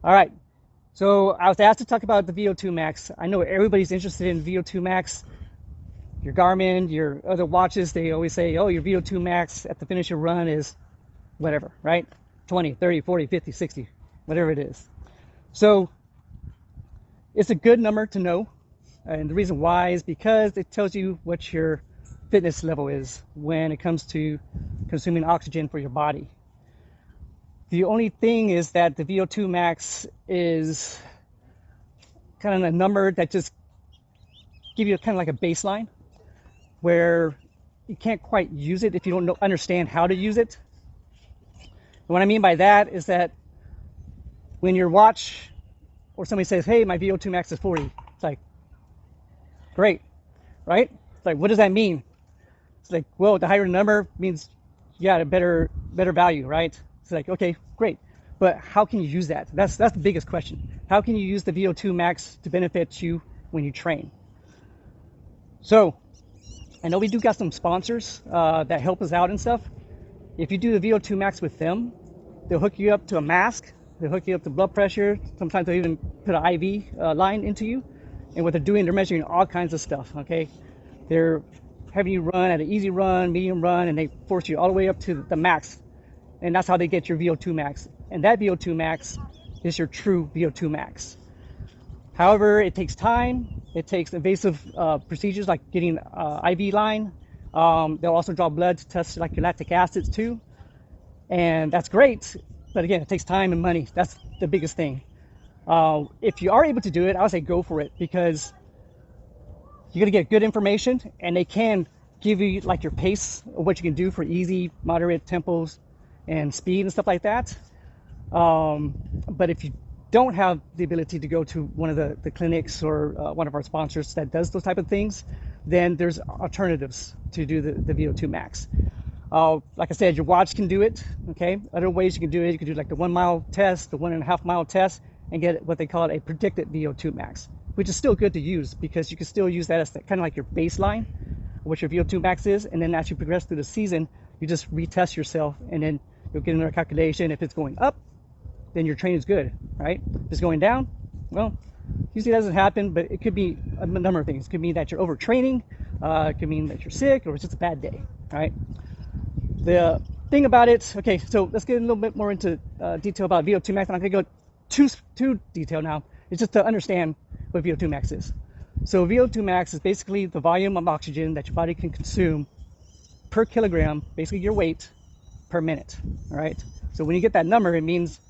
All right. So I was asked to talk about the VO2max. I know everybody's interested in VO2max. Your Garmin, your other watches, they always say, oh, your VO2max at the finish of your run is whatever, right? 20, 30, 40, 50, 60, whatever it is. So it's a good number to know. And the reason why is because it tells you what your fitness level is when it comes to consuming oxygen for your body. The only thing is that the VO2 max is kind of a number that just give you kind of like a baseline where you can't quite use it if you don't understand how to use it. And what I mean by that is that when your watch or somebody says, hey, my VO2 max is 40, it's like, great, right? It's like, what does that mean? It's like, well, the higher number means you got a better value, right? It's like, okay, great. But how can you use that? That's the biggest question. How can you use the VO2 max to benefit you when you train? So I know we do got some sponsors that help us out and stuff. If you do the VO2 max with them, they'll hook you up to a mask. They'll hook you up to blood pressure. Sometimes they'll even put an IV line into you. And what they're doing, they're measuring all kinds of stuff, okay? They're having you run at an easy run, medium run, and they force you all the way up to the max. And that's how they get your VO2 max. And that VO2 max is your true VO2 max. However, it takes time. It takes invasive procedures like getting IV line. They'll also draw blood to test like your lactic acids too. And that's great. But again, it takes time and money. That's the biggest thing. If you are able to do it, I would say go for it because you're gonna get good information and they can give you like your pace of what you can do for easy, moderate tempos and speed and stuff like that. But if you don't have the ability to go to one of the clinics or one of our sponsors that does those type of things, then there's alternatives to do the VO2 max. Like I said, your watch can do it, okay? Other ways you can do it, you can do like the 1 mile test, the 1.5 mile test, and get what they call a predicted VO2 max, which is still good to use because you can still use that as kind of like your baseline, what your VO2 max is, and then as you progress through the season, you just retest yourself, and then you'll get another calculation. If it's going up, then your training is good, right? If it's going down, well, usually it doesn't happen, but it could be a number of things. It could mean that you're overtraining, it could mean that you're sick, or it's just a bad day, right? The thing about it, okay, so let's get a little bit more into detail about VO2 max. I'm not gonna go too detailed now. It's just to understand what VO2 max is. So VO2 max is basically the volume of oxygen that your body can consume per kilogram, basically your weight, per minute, all right? So when you get that number, it means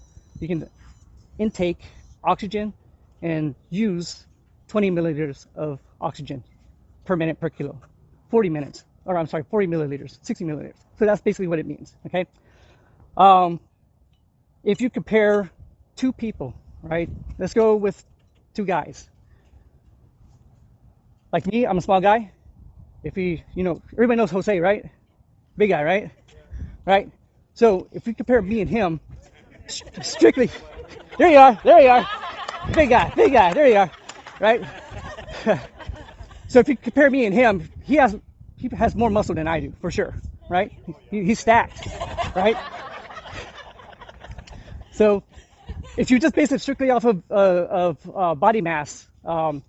you can intake oxygen and use 20 milliliters of oxygen per minute per kilo. 40 milliliters, 60 milliliters. So that's basically what it means, okay? If you compare two people, right? Let's go with two guys. Like me, I'm a small guy. If everybody knows Jose, right? Big guy, right? Right? So if we compare me and him, strictly, there you are, big guy, there you are, right? So if you compare me and him, he has more muscle than I do, for sure, right? He's stacked, right? So if you just base it strictly off of body mass,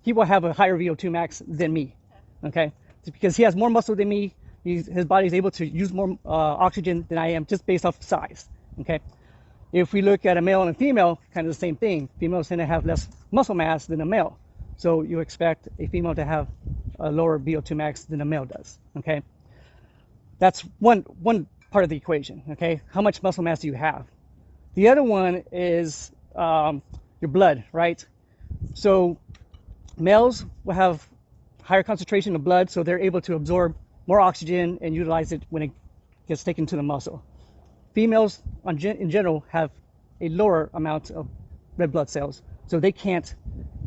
he will have a higher VO2 max than me, okay? Because he has more muscle than me, his body is able to use more oxygen than I am just based off size, okay? If we look at a male and a female, kind of the same thing. Females tend to have less muscle mass than a male. So you expect a female to have a lower VO2 max than a male does, okay? That's one part of the equation, okay? How much muscle mass do you have? The other one is your blood, right? So males will have higher concentration of blood, so they're able to absorb more oxygen and utilize it when it gets taken to the muscle. Females, in general, have a lower amount of red blood cells, so they can't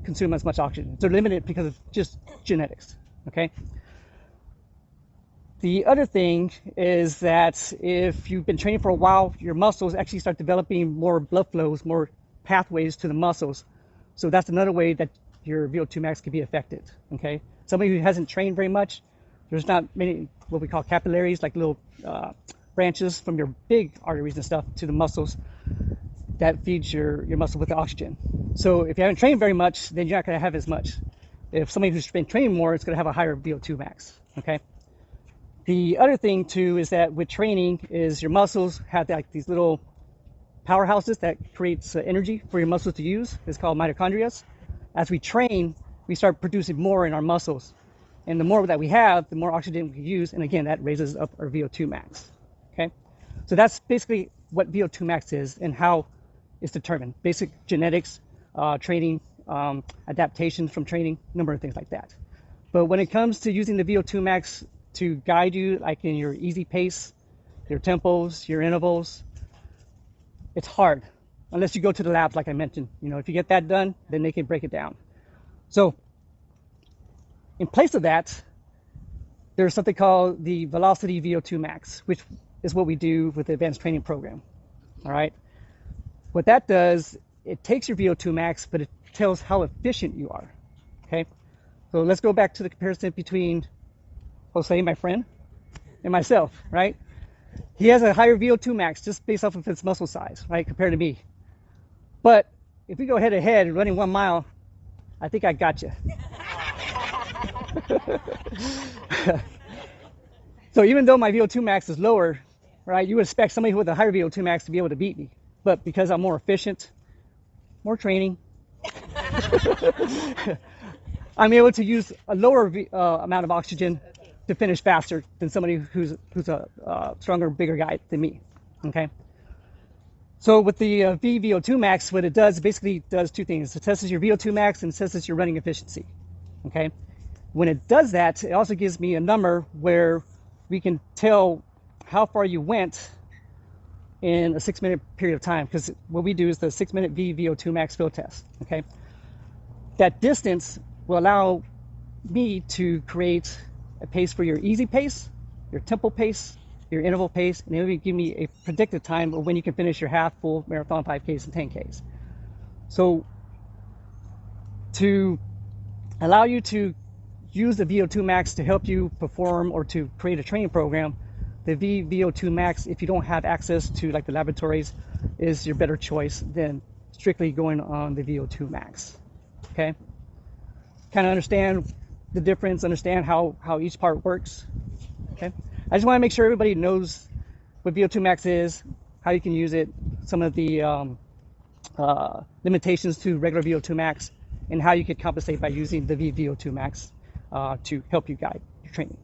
consume as much oxygen. They're limited because of just genetics, okay? The other thing is that if you've been training for a while, your muscles actually start developing more blood flows, more pathways to the muscles. So that's another way that your VO2 max can be affected, okay? Somebody who hasn't trained very much, there's not many what we call capillaries, like little branches from your big arteries and stuff to the muscles. that feeds your muscle with the oxygen. So if you haven't trained very much, then you're not going to have as much. If somebody who's been training more, it's going to have a higher VO2 max. Okay. The other thing too is that with training is your muscles have like these little powerhouses that creates energy for your muscles to use. It's called mitochondria. As we train, we start producing more in our muscles. And the more that we have, the more oxygen we can use. And again, that raises up our VO2 max. Okay. So that's basically what VO2 max is and how it's determined. Basic genetics, training, adaptations from training, number of things like that. But when it comes to using the VO2 max to guide you, like in your easy pace, your tempos, your intervals, it's hard unless you go to the labs, like I mentioned. You know, if you get that done, then they can break it down. So in place of that, there's something called the velocity VO2 max, which is what we do with the advanced training program. All right. What that does, it takes your VO2 max, but it tells how efficient you are. Okay. So let's go back to the comparison between Jose, my friend, and myself, right? He has a higher VO2 max just based off of his muscle size, right, compared to me. But if we go head to head running 1 mile, I think I got you. So even though my VO2 max is lower, right, you would expect somebody with a higher VO2 max to be able to beat me. But because I'm more efficient, more training, I'm able to use a lower amount of oxygen to finish faster than somebody who's a stronger, bigger guy than me. Okay. So with the VO2 max, what it does, basically does two things. It tests your VO2 max and tests your running efficiency. Okay. When it does that, it also gives me a number where we can tell how far you went in a 6-minute period of time. Because what we do is the 6-minute VO2 max field test. Okay. That distance will allow me to create a pace for your easy pace, your tempo pace, your interval pace, and it will give me a predicted time of when you can finish your half, full marathon, 5Ks, and 10Ks. So to allow you to use the VO2 max to help you perform or to create a training program, the VO2 max, if you don't have access to like the laboratories, is your better choice than strictly going on the VO2 max. Okay? Kind of understand the difference, understand how each part works. Okay? I just want to make sure everybody knows what VO2 max is, how you can use it, some of the limitations to regular VO2 max, and how you could compensate by using the VO2 max to help you guide your training.